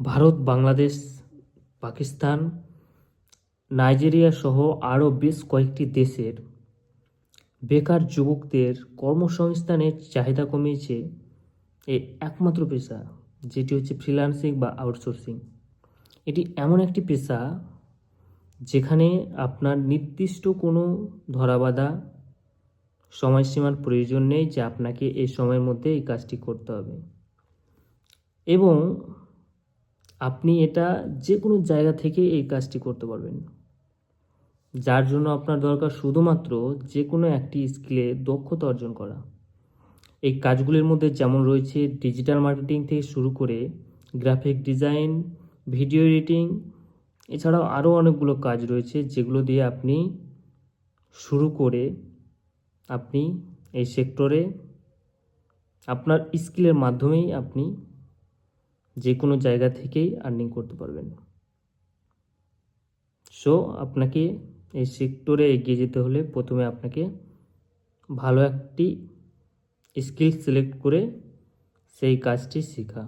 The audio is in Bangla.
ভারত, বাংলাদেশ, পাকিস্তান, নাইজেরিয়া সহ আরও বেশ কয়েকটি দেশের বেকার যুবকদের কর্মসংস্থানের চাহিদা কমিয়েছে এই একমাত্র পেশা, যেটি হচ্ছে ফ্রিল্যান্সিং বা আউটসোর্সিং। এটি এমন একটি পেশা যেখানে আপনার নির্দিষ্ট কোনো ধরাবাঁধা সময়সীমার প্রয়োজন নেই যে আপনাকে এই সময়ের মধ্যে এই কাজটি করতে হবে, এবং আপনি এটা যে কোনো জায়গা থেকে এই কাজটি করতে পারবেন, যার জন্য আপনার দরকার শুধুমাত্র যে কোনো একটি স্কিলে দক্ষতা অর্জন করা। এই কাজগুলির মধ্যে যেমন রয়েছে ডিজিটাল মার্কেটিং থেকে শুরু করে গ্রাফিক ডিজাইন, ভিডিও এডিটিং, এছাড়াও আরও অনেকগুলো কাজ রয়েছে যেগুলো দিয়ে আপনি শুরু করে আপনি এই সেক্টরে আপনার স্কিলের মাধ্যমেই আপনি যে কোনো জায়গা থেকেই আর্নিং করতে পারবেন। সো আপনাকে এই সেক্টরে এগিয়ে যেতে হলে প্রথমে আপনাকে ভালো একটি স্কিল সিলেক্ট করে সেই কাজটি শেখা।